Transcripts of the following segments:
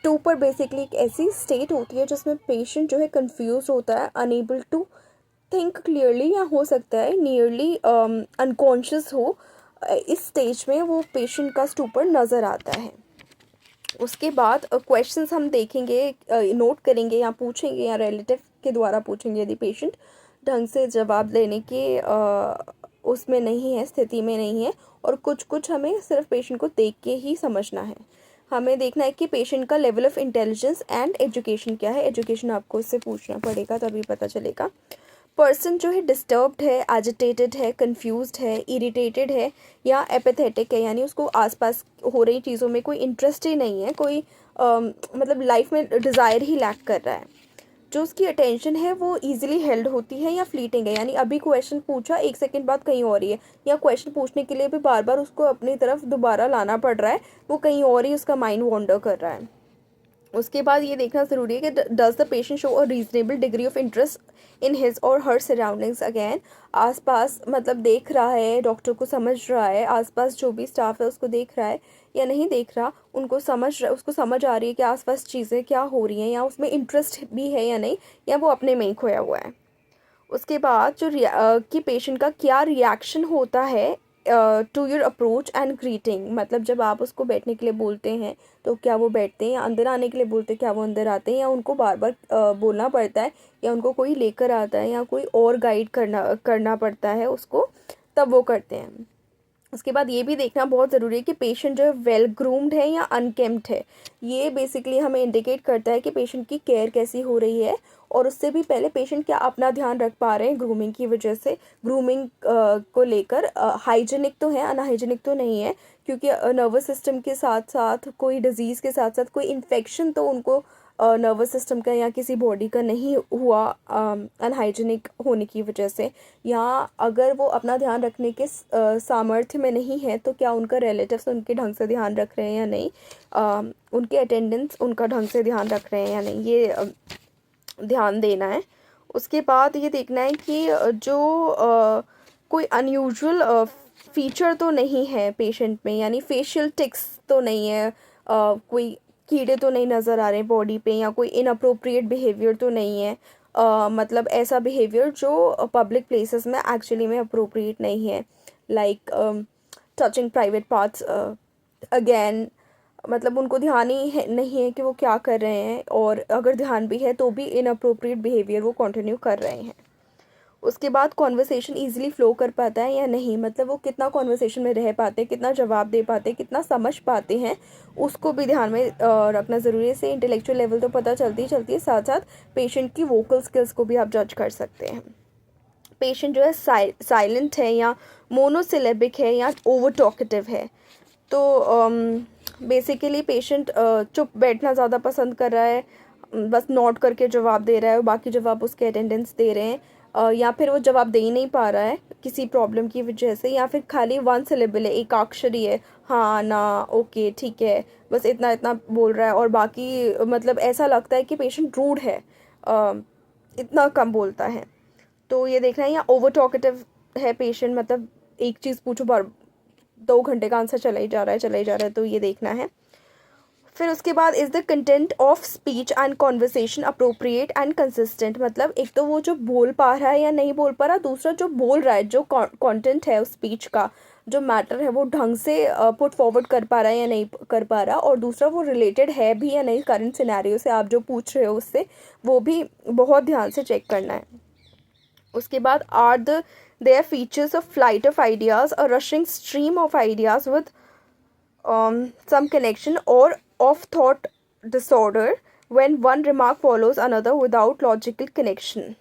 Stupor basically एक ऐसी state होती है जिसमें पेशेंट जो है कंफ्यूज होता है, अनेबल टू थिंक क्लियरली, या हो सकता है नियरली अनकॉन्शियस हो। इस स्टेज में वो पेशेंट का स्टूपर नज़र आता है। उसके बाद क्वेश्चंस हम देखेंगे, नोट करेंगे या पूछेंगे, या रिलेटिव के द्वारा पूछेंगे यदि पेशेंट ढंग से जवाब देने के उसमें नहीं है, स्थिति में नहीं है। और कुछ हमें सिर्फ पेशेंट को देख के ही समझना है। हमें देखना है कि पेशेंट का level of intelligence and education क्या है। एजुकेशन आपको इससे पूछना पड़ेगा, तभी पता चलेगा। पर्सन जो है डिस्टर्ब्ड है, एजिटेटेड है, कंफ्यूज्ड है, इरिटेटेड है, या एपेथेटिक है, यानी उसको आसपास हो रही चीज़ों में कोई इंटरेस्ट ही नहीं है, कोई मतलब लाइफ में डिज़ायर ही लैक कर रहा है। जो उसकी अटेंशन है वो इजीली हेल्ड होती है या फ्लीटिंग है, यानी अभी क्वेश्चन पूछा 1 सेकंड बाद कहीं और ही है, या क्वेश्चन पूछने के लिए भी बार बार उसको अपनी तरफ दोबारा लाना पड़ रहा है, वो कहीं और ही उसका माइंड वॉन्डर कर रहा है। उसके बाद ये देखना ज़रूरी है कि does the patient show a reasonable degree of interest in his और हर सराउंडिंग्स। अगेन आसपास मतलब देख रहा है, डॉक्टर को समझ रहा है, आसपास जो भी स्टाफ है उसको देख रहा है या नहीं देख रहा, उनको उसको समझ आ रही है कि आसपास चीज़ें क्या हो रही हैं, या उसमें इंटरेस्ट भी है या नहीं, या वो अपने में ही खोया हुआ है। उसके बाद जो कि पेशेंट का क्या रिएक्शन होता है to your approach and greeting, मतलब जब आप उसको बैठने के लिए बोलते हैं तो क्या वो बैठते हैं, या अंदर आने के लिए बोलते हैं क्या वो अंदर आते हैं, या उनको बार बार बोलना पड़ता है, या उनको कोई लेकर आता है, या कोई और गाइड करना पड़ता है उसको, तब वो करते हैं। उसके बाद ये भी देखना बहुत ज़रूरी है कि पेशेंट जो है वेल ग्रूम्ड है या अनकेम्प्ड है। ये बेसिकली हमें इंडिकेट करता है कि पेशेंट की केयर कैसी हो रही है, और उससे भी पहले पेशेंट क्या अपना ध्यान रख पा रहे हैं ग्रूमिंग की वजह से। ग्रूमिंग को लेकर हाइजीनिक तो है, अनहाइजीनिक तो नहीं है, क्योंकि नर्वस सिस्टम के साथ साथ कोई डिजीज़ के साथ साथ कोई इन्फेक्शन तो उनको नर्वस सिस्टम का या किसी बॉडी का नहीं हुआ अनहाइजीनिक होने की वजह से। या अगर वो अपना ध्यान रखने के सामर्थ्य में नहीं है तो क्या उनका रिलेटिव्स उनके ढंग से ध्यान रख रहे हैं या नहीं, उनके अटेंडेंट्स उनका ढंग से ध्यान रख रहे हैं या नहीं, ये ध्यान देना है। उसके बाद ये देखना है कि जो कोई अनयूजुअल फीचर तो नहीं है पेशेंट में, यानी फेशियल टिक्स तो नहीं है, कोई कीड़े तो नहीं नज़र आ रहे हैं बॉडी पे, या कोई इनअप्रोप्रिएट बिहेवियर तो नहीं है, मतलब ऐसा बिहेवियर जो पब्लिक प्लेसेस में एक्चुअली में अप्रोप्रिएट नहीं है, like touching private parts. Again मतलब उनको ध्यान ही नहीं है कि वो क्या कर रहे हैं, और अगर ध्यान भी है तो भी इनअप्रोप्रिएट बिहेवियर वो कंटिन्यू कर रहे हैं। उसके बाद कॉन्वर्सेशन ईजिली फ़्लो कर पाता है या नहीं, मतलब वो कितना कॉन्वर्सेशन में रह पाते हैं, कितना जवाब दे पाते हैं, कितना समझ पाते हैं, उसको भी ध्यान में रखना ज़रूरी है। इससे इंटेलेक्चुअल लेवल तो पता चलती है, साथ साथ पेशेंट की वोकल स्किल्स को भी आप जज कर सकते हैं। पेशेंट जो है साइलेंट है, या मोनोसिलेबिक है, या ओवर टॉकेटिव है। तो बेसिकली पेशेंट चुप बैठना ज़्यादा पसंद कर रहा है, बस नोट करके जवाब दे रहा है और बाकी जवाब उसके अटेंडेंट्स दे रहे हैं, या फिर वो जवाब दे ही नहीं पा रहा है किसी प्रॉब्लम की वजह से, या फिर खाली वन सिलेबल है, एक अक्षरी है, हाँ ना ओके ठीक है, बस इतना इतना बोल रहा है, और बाकी मतलब ऐसा लगता है कि पेशेंट रूड है, इतना कम बोलता है। तो ये देखना है। या ओवर टॉकेटिव है पेशेंट, मतलब एक चीज़ पूछो बार 2 घंटे का आंसर चला ही जा रहा है, तो ये देखना है। फिर उसके बाद is the content of speech and conversation appropriate and consistent, मतलब एक तो वो जो बोल पा रहा है या नहीं बोल पा रहा, दूसरा जो बोल रहा है, जो कंटेंट है उस स्पीच का, जो मैटर है वो ढंग से पुट फॉरवर्ड कर पा रहा है या नहीं कर पा रहा, और दूसरा वो रिलेटेड है भी या नहीं करंट सिनेरियो से, आप जो पूछ रहे हो उससे, वो भी बहुत ध्यान से चेक करना है। उसके बाद are there features of flight of ideas, a rushing stream of ideas with some connection, or of thought disorder when one remark follows another without logical connection।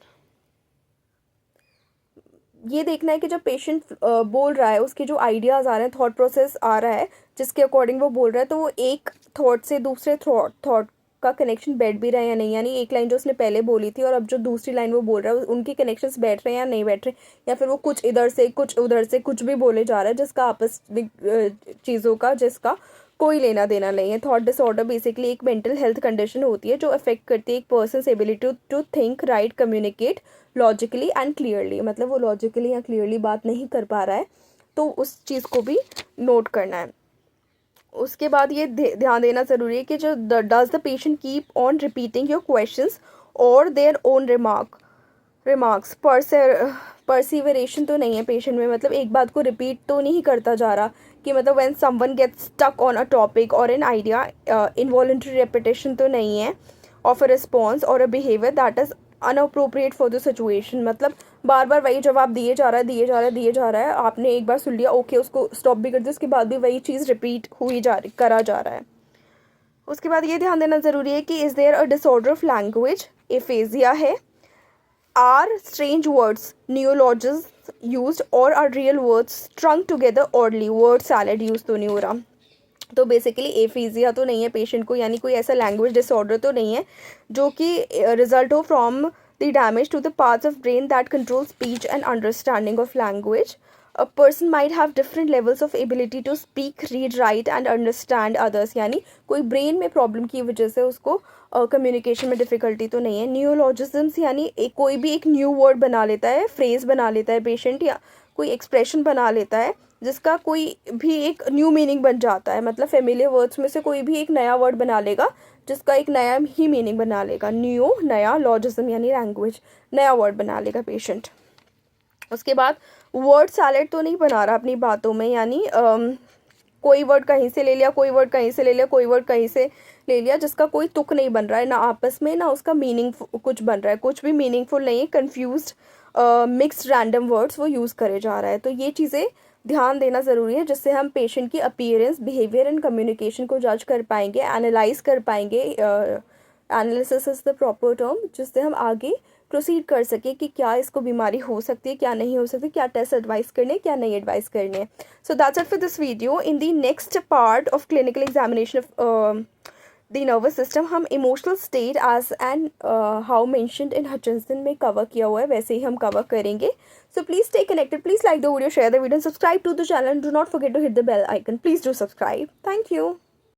ये देखना है कि जब पेशेंट बोल रहा है, उसके जो आइडियाज़ आ रहे हैं, थॉट प्रोसेस आ रहा है जिसके अकॉर्डिंग वो बोल रहा है, तो वो एक थॉट से दूसरे थॉट का कनेक्शन बैठ भी रहा है या नहीं, यानी एक लाइन जो उसने पहले बोली थी और अब जो दूसरी लाइन वो बोल रहा है उनके कनेक्शंस बैठ रहे हैं या नहीं बैठ रहे, या फिर वो कुछ इधर से कुछ उधर से कुछ भी बोले जा रहा है जिसका आपस में चीज़ों का जिसका कोई लेना देना नहीं है। थॉट डिसऑर्डर बेसिकली एक मेंटल हेल्थ कंडीशन होती है जो अफेक्ट करती है एक person ability to think, right, communicate logically and clearly, मतलब वो लॉजिकली या क्लियरली बात नहीं कर पा रहा है, तो उस चीज़ को भी नोट करना है। उसके बाद ये ध्यान देना ज़रूरी है कि जो does the patient keep on repeating your questions और देयर ओन रिमार्क्स। परसिवरेशन तो नहीं है पेशेंट में, मतलब एक बात को रिपीट तो नहीं करता जा रहा कि मतलब when someone gets stuck on a topic और एन आइडिया, इनवॉलंटरी रेपिटेशन तो नहीं है ऑफ अ रिस्पॉन्स और a behaviour that is inappropriate for the situation. मतलब बार बार वही जवाब दिए जा रहा है, आपने एक बार सुन लिया, ओके, उसको स्टॉप भी कर दिया, उसके बाद भी वही चीज़ रिपीट करा जा रहा है। उसके बाद ये ध्यान देना ज़रूरी है कि is there a disorder of language, aphasia है, are strange words neologisms used और are real words strung together oddly, word salad use तो नहीं हो रहा। तो बेसिकली एफीजिया तो नहीं है पेशेंट को, यानी कोई ऐसा लैंग्वेज डिसऑर्डर तो नहीं है जो कि रिजल्ट हो from the damage to the parts of brain that control speech and understanding of language. A person might have different levels of ability to speak, read, write and understand others, यानी कोई brain में problem की वजह से उसको communication में difficulty तो नहीं है। न्यूरोलॉजिज्म्स यानी कोई भी एक न्यू वर्ड बना लेता है, फ्रेज़ बना लेता है पेशेंट, या कोई एक्सप्रेशन बना लेता है जिसका कोई भी एक न्यू मीनिंग बन जाता है। मतलब फेमिलियर वर्ड्स में से कोई भी एक नया वर्ड बना लेगा जिसका एक नया ही मीनिंग बना लेगा। न्यू, नया, लॉजिज्म यानी लैंग्वेज, नया वर्ड बना लेगा पेशेंट। उसके बाद वर्ड सैलेड तो नहीं बना रहा अपनी बातों में, यानी कोई वर्ड कहीं से ले लिया, कोई वर्ड कहीं से ले लिया, कोई वर्ड कहीं से ले लिया, जिसका कोई तुक नहीं बन रहा है, ना आपस में ना उसका मीनिंग कुछ बन रहा है, कुछ भी मीनिंगफुल नहीं है, कन्फ्यूज्ड मिक्स्ड रैंडम वर्ड्स वो यूज़ करे जा रहा है। तो ये चीज़ें ध्यान देना ज़रूरी है जिससे हम पेशेंट की अपीयरेंस, बिहेवियर एंड कम्युनिकेशन को जज कर पाएंगे, एनालाइज कर पाएंगे। Analysis is the proper term, जिससे हम आगे प्रोसीड कर सके कि क्या इसको बीमारी हो सकती है, क्या नहीं हो सकती, क्या टेस्ट एडवाइस करने, क्या नहीं एडवाइस करने। So that's it for this video. In the next part of clinical examination of the nervous system हम emotional state as and how mentioned in Hutchinson में कवर किया हुआ है, वैसे ही हम कवर करेंगे। So please stay connected, please like the video, share the video, subscribe to the channel, do not forget to hit the bell icon, please do subscribe. Thank you.